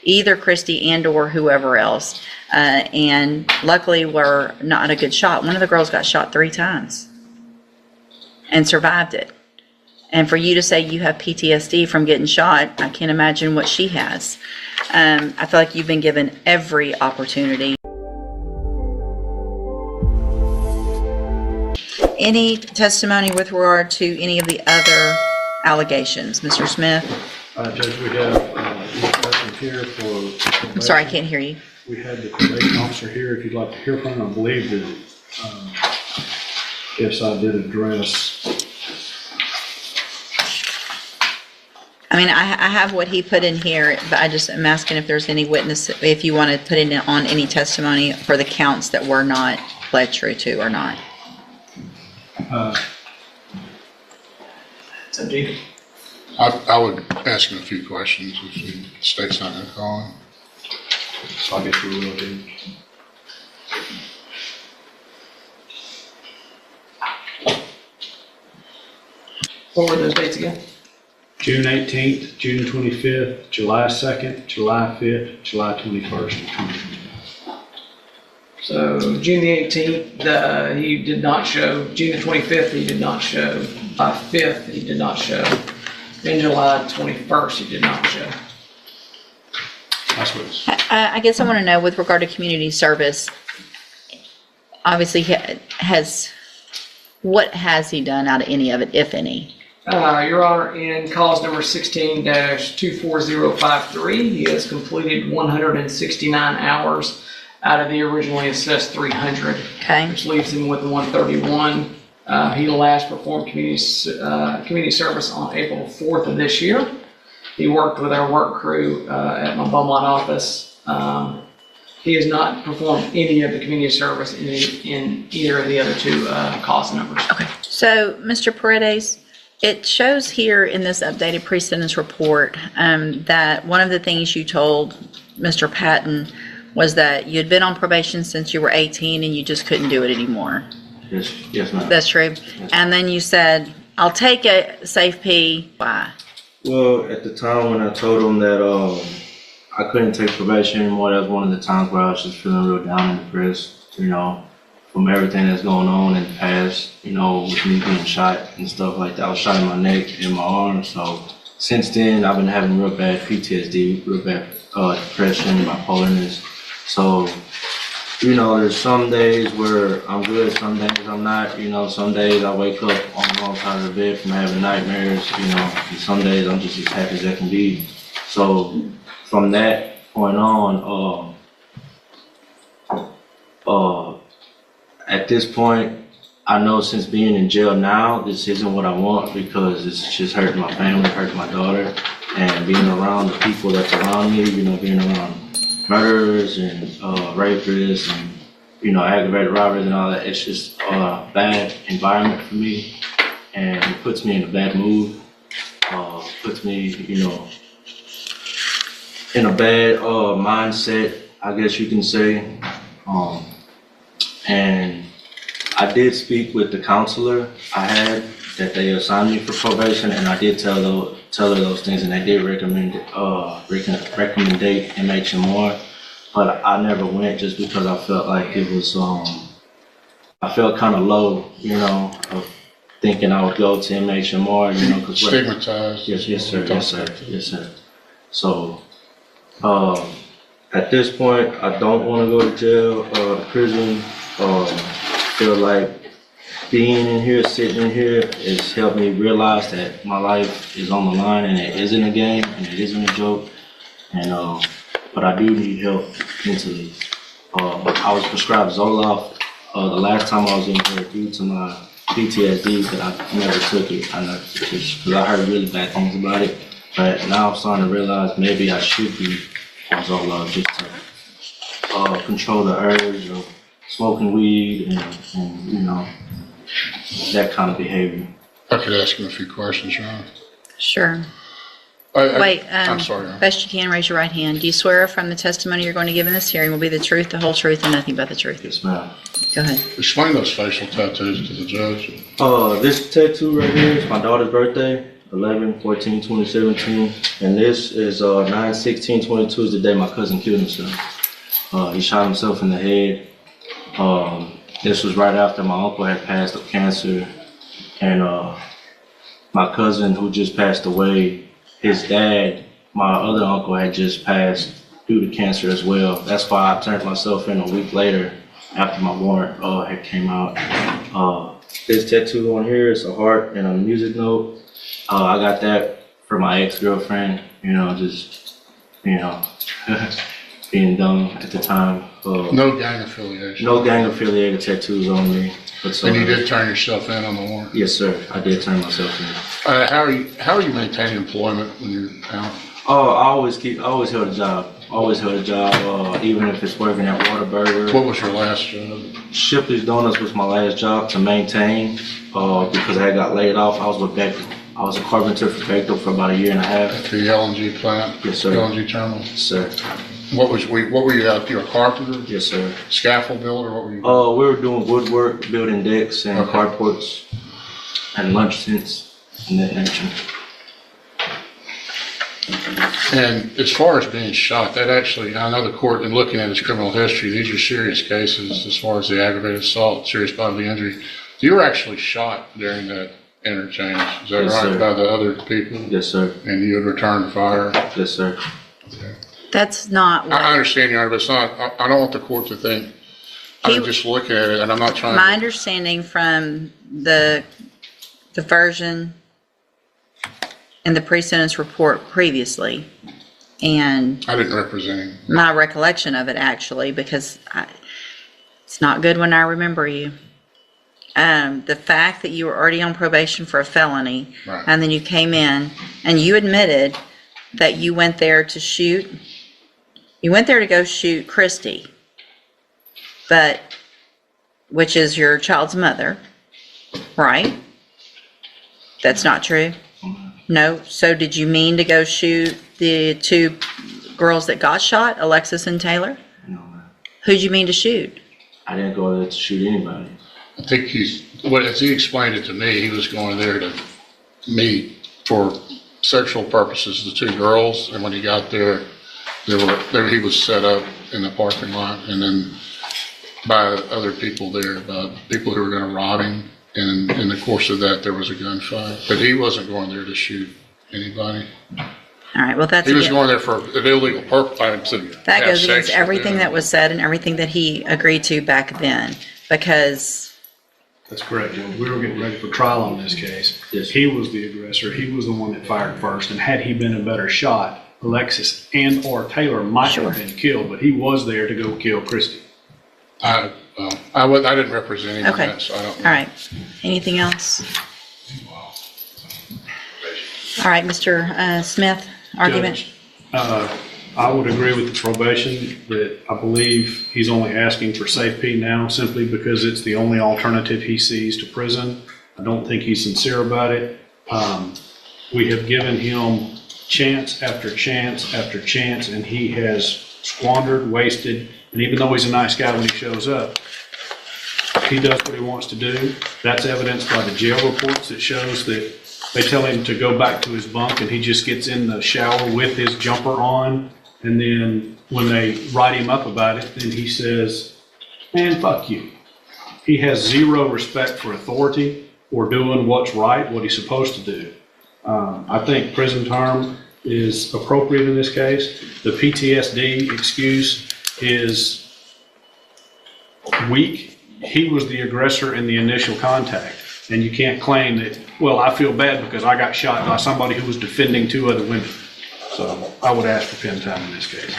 either Christy and or whoever else. And luckily we're not a good shot. One of the girls got shot 3 times and survived it. And for you to say you have PTSD from getting shot, I can't imagine what she has. I feel like you've been given every opportunity. Any testimony with regard to any of the other allegations, Mr. Smith? Judge, we have this person here for... I'm sorry, I can't hear you. We had the probation officer here, if you'd like to hear from him. I believe that, yes, I did address... I mean, I have what he put in here, but I just am asking if there's any witness, if you want to put in on any testimony for the counts that were not pled true to or not. I would ask him a few questions if the state's not going to call him. So I guess we will do. What were those dates again? June 18th, June 25th, July 2nd, July 5th, July 21st. So June the 18th, he did not show. June the 25th, he did not show. July 5th, he did not show. Then July 21st, he did not show. That's what it's... I guess I want to know with regard to community service, obviously what has he done out of any of it, if any? Your Honor, in cause number 16-24053, he has completed 169 hours out of the originally assessed 300, Okay. which leaves him with 131. He last performed community service on April 4th of this year. He worked with our work crew at my Beaumont office. He has not performed any of the community service in either of the other 2 cause numbers. Okay. So, Mr. Paredes, it shows here in this updated pre-sentence report that one of the things you told Mr. Patton was that you had been on probation since you were 18 and you just couldn't do it anymore. Yes, ma'am. That's true. Yes. And then you said, I'll take a safe P. Why? Well, at the time when I told him that I couldn't take probation anymore, that was one of the times where I was just feeling real down and depressed, from everything that's going on in the past, with me being shot and stuff like that. I was shot in my neck and my arm. So since then, I've been having real bad PTSD, real bad depression, bipolarness. So, there's some days where I'm good, some days I'm not. Some days I wake up on the wrong side of the bed from having nightmares, and some days I'm just as happy as I can be. So from that point on, at this point, I know since being in jail now, this isn't what I want because it's just hurting my family, hurting my daughter, and being around the people that's around me, being around murderers and rapists and, aggravated robberies and all that. It's just a bad environment for me, and it puts me in a bad mood, puts me, in a bad mindset, I guess you can say. And I did speak with the counselor I had that they assigned me for probation, and I did tell her those things, and they did recommend MH&R, but I never went just because I felt like it was I felt kind of low, of thinking I would go to MH&R, because Stigmatized. Yes, sir. So at this point, I don't want to go to jail or prison. Feel like being in here, sitting in here, has helped me realize that my life is on the line and it isn't a game and it isn't a joke. And but I do need help mentally. I was prescribed Zoloft the last time I was in here due to my PTSD, but I never took it. Because I heard really bad things about it. But now I'm starting to realize maybe I should be on Zoloft just to control the urge of smoking weed and that kind of behavior. I could ask him a few questions, Sean. Sure. Wait, I'm sorry. Best you can, raise your right hand. Do you swear from the testimony you're going to give in this hearing will be the truth, the whole truth, and nothing but the truth? Yes, ma'am. Go ahead. Explain those facial tattoos to the judge. This tattoo right here is my daughter's birthday. 11/14/2017, and this is 9/16/22 is the day my cousin killed himself. He shot himself in the head. This was right after my uncle had passed of cancer, and my cousin who just passed away, his dad, my other uncle, had just passed due to cancer as well. That's why I turned myself in a week later after my warrant had came out. This tattoo on here is a heart and a music note. I got that for my ex-girlfriend, just, being dumb at the time. No gang affiliation? No gang affiliated tattoos on me. But And you did turn yourself in on the warrant? Yes, sir. I did turn myself in. How are you maintaining employment when you're out? Oh, I always held a job. Always held a job, even if it's working at Whataburger. What was your last job? Shipley's Donuts was my last job to maintain, because I got laid off. I was with Bechtel. I was a carpenter for Bechtel for about 1.5 years. At the LNG plant? Yes, sir. LNG terminal? Yes, sir. What were you out? You were a carpenter? Yes, sir. Scaffold builder? What were you? We were doing woodwork, building decks and Okay. carports and lunch tents and that nature. And as far as being shot, that actually, I know the court, in looking at his criminal history, these are serious cases as far as the aggravated assault, serious bodily injury. You were actually shot during that interchange, is that Yes, right, sir. by the other people? Yes, sir. And you had returned fire? Yes, sir. That's not I what, understand, Your Honor, but it's not, I don't want the court to think, I'm He- just looking at it, and I'm not trying my to. understanding from the version in the pre-sentence report previously, and I didn't represent him. my recollection of it actually, because it's not good when I remember you. The fact that you were already on probation for a felony, Right. and then you came in and you admitted that you went there to shoot, you went there to go shoot Christy, but, which is your child's mother, right? That's not true? No? So did you mean to go shoot the two girls that got shot, Alexis and Taylor? No, man. Who'd you mean to shoot? I didn't go there to shoot anybody. I think as he explained it to me, he was going there to meet for sexual purposes, the two girls, and when he got there, he was set up in the parking lot, and then by other people there, by people who were gonna rob him, and in the course of that, there was a gunfight, but he wasn't going there to shoot anybody. All right, well, that's He was again- going there for an illegal purpose, that goes against everything that was said and everything that he agreed to back then, because That's correct, Judge. We were getting ready for trial on this case. Yes. He was the aggressor. He was the one that fired first, and had he been a better shot, Alexis and or Taylor might Sure. have been killed, but he was there to go kill Christy. I didn't represent him in Okay. that, so I don't all know. right. Anything else? All right, Mr. Smith, argument? Judge, I would agree with the probation that I believe he's only asking for safety now simply because it's the only alternative he sees to prison. I don't think he's sincere about it. We have given him chance after chance after chance, and he has squandered, wasted, and even though he's a nice guy when he shows up, he does what he wants to do. That's evidenced by the jail reports that shows that they tell him to go back to his bunk and he just gets in the shower with his jumper on. And then when they write him up about it, then he says, man, fuck you. He has zero respect for authority or doing what's right, what he's supposed to do. I think prison term is appropriate in this case. The PTSD excuse is weak. He was the aggressor in the initial contact. And you can't claim that, well, I feel bad because I got shot by somebody who was defending two other women. So I would ask for pen time in this case.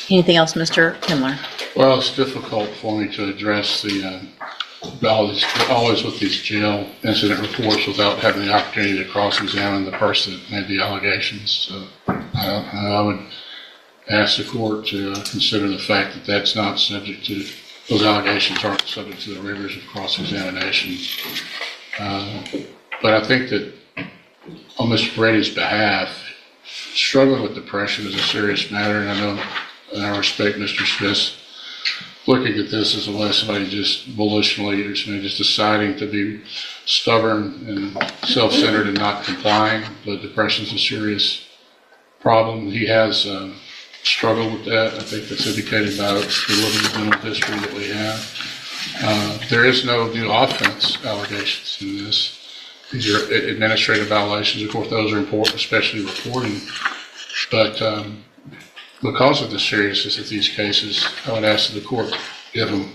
Anything else, Mr. Kimler? Well, it's difficult for me to address always with these jail incident reports without having the opportunity to cross-examine the person that made the allegations. So I would ask the court to consider the fact that that's not subject to, those allegations aren't subject to the rigors of cross-examination. But I think that on Mr. Brady's behalf, struggling with depression is a serious matter, and I know, and I respect Mr. Smith's looking at this as a way somebody just volitionally, or somebody just deciding to be stubborn and self-centered and not complying, but depression's a serious problem. He has struggled with that. I think that's indicated by the limited mental history that we have. There is no new offense allegations in this. These are administrative violations. Of course, those are important, especially reporting. But because of the seriousness of these cases, I would ask that the court give him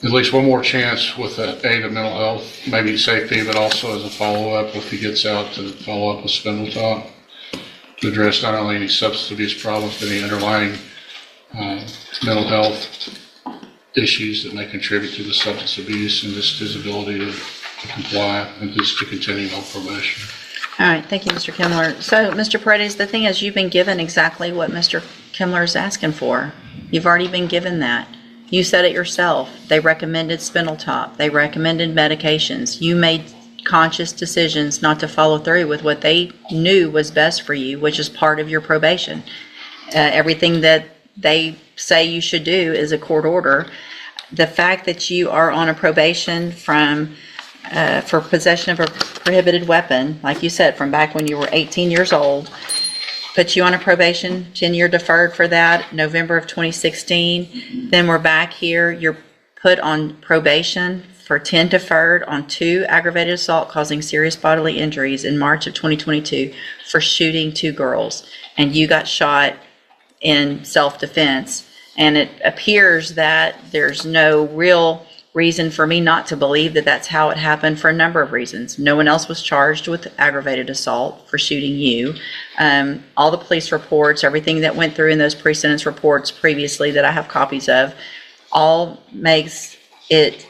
at least one more chance with the aid of mental health, maybe safety, but also as a follow-up if he gets out, to follow up with Spindle Talk to address not only any substance abuse problems, but any underlying mental health issues that may contribute to the substance abuse and just his ability to comply and just to continue on probation. All right, thank you, Mr. Kimler. So, Mr. Paredes, the thing is, you've been given exactly what Mr. Kimler is asking for. You've already been given that. You said it yourself. They recommended Spindle Top. They recommended medications. You made conscious decisions not to follow through with what they knew was best for you, which is part of your probation. Everything that they say you should do is a court order. The fact that you are on a probation for possession of a prohibited weapon, like you said, from back when you were 18 years old, put you on a probation, 10-year deferred for that, November of 2016. Then we're back here, you're put on probation for 10 deferred on 2 aggravated assault causing serious bodily injuries in March of 2022 for shooting 2 girls. And you got shot in self-defense. And it appears that there's no real reason for me not to believe that that's how it happened for a number of reasons. No one else was charged with aggravated assault for shooting you. All the police reports, everything that went through in those pre-sentence reports previously that I have copies of, all makes it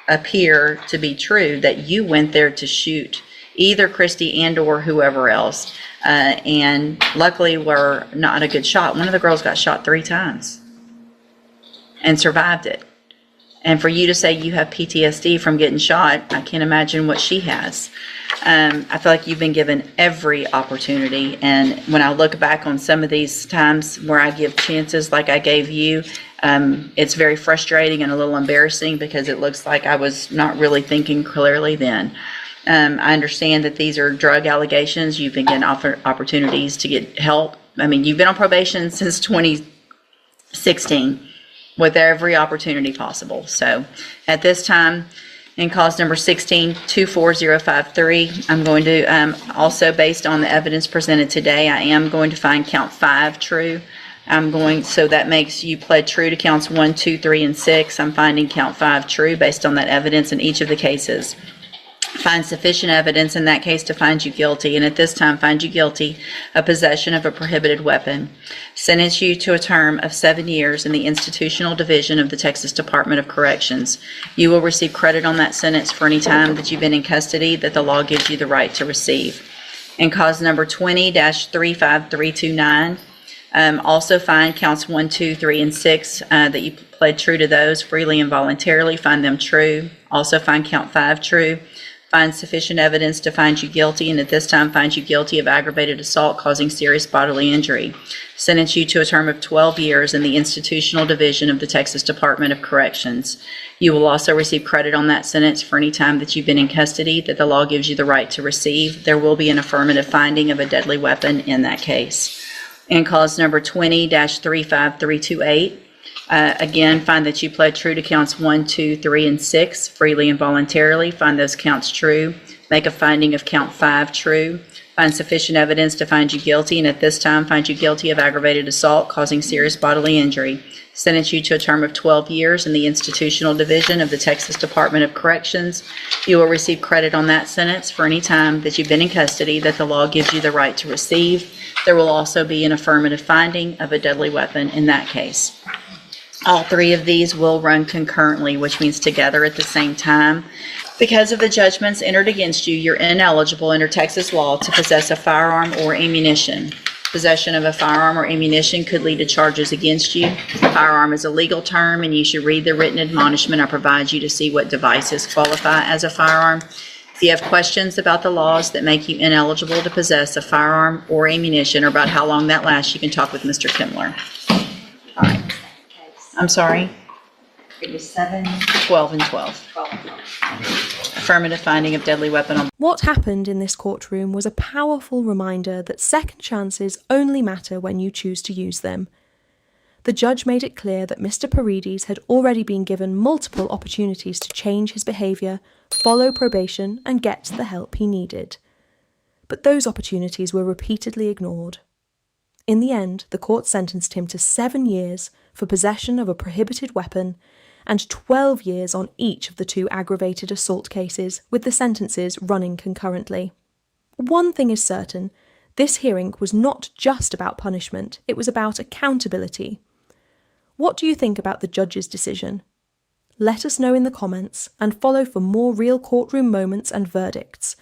appear to be true that you went there to shoot either Christy and or whoever else. And luckily were not a good shot. One of the girls got shot 3 times and survived it. And for you to say you have PTSD from getting shot, I can't imagine what she has. I feel like you've been given every opportunity. And when I look back on some of these times where I give chances like I gave you, it's very frustrating and a little embarrassing because it looks like I was not really thinking clearly then. I understand that these are drug allegations. You've been getting opportunities to get help. I mean, you've been on probation since 2016. With every opportunity possible. So at this time, in cause number 16-24053, I'm going to, also based on the evidence presented today, I am going to find count 5 true. So that makes you pled true to counts 1, 2, 3, and 6. I'm finding count 5 true based on that evidence in each of the cases. Find sufficient evidence in that case to find you guilty, and at this time find you guilty of possession of a prohibited weapon. Sentence you to a term of 7 years in the institutional division of the Texas Department of Corrections. You will receive credit on that sentence for any time that you've been in custody that the law gives you the right to receive. In cause number 20-35329, also find counts 1, 2, 3, and 6 that you pled true to those freely and voluntarily. Find them true. Also find count 5 true. Find sufficient evidence to find you guilty, and at this time find you guilty of aggravated assault causing serious bodily injury. Sentence you to a term of 12 years in the institutional division of the Texas Department of Corrections. You will also receive credit on that sentence for any time that you've been in custody that the law gives you the right to receive. There will be an affirmative finding of a deadly weapon in that case. In cause number 20-35328, again, find that you pled true to counts 1, 2, 3, and 6 freely and voluntarily. Find those counts true. Make a finding of count 5 true. Find sufficient evidence to find you guilty, and at this time find you guilty of aggravated assault causing serious bodily injury. Sentence you to a term of 12 years in the institutional division of the Texas Department of Corrections. You will receive credit on that sentence for any time that you've been in custody that the law gives you the right to receive. There will also be an affirmative finding of a deadly weapon in that case. All 3 of these will run concurrently, which means together at the same time. Because of the judgments entered against you, you're ineligible under Texas law to possess a firearm or ammunition. Possession of a firearm or ammunition could lead to charges against you. Firearm is a legal term, and you should read the written admonishment I provide you to see what devices qualify as a firearm. If you have questions about the laws that make you ineligible to possess a firearm or ammunition, or about how long that lasts, you can talk with Mr. Kimler. All right. I'm sorry. It was 7, 12, and 12. Affirmative finding of deadly weapon on. What happened in this courtroom was a powerful reminder that second chances only matter when you choose to use them. The judge made it clear that Mr. Paredes had already been given multiple opportunities to change his behaviour, follow probation, and get the help he needed. But those opportunities were repeatedly ignored. In the end, the court sentenced him to 7 years for possession of a prohibited weapon and 12 years on each of the 2 aggravated assault cases, with the sentences running concurrently. One thing is certain, this hearing was not just about punishment, it was about accountability. What do you think about the judge's decision? Let us know in the comments and follow for more real courtroom moments and verdicts.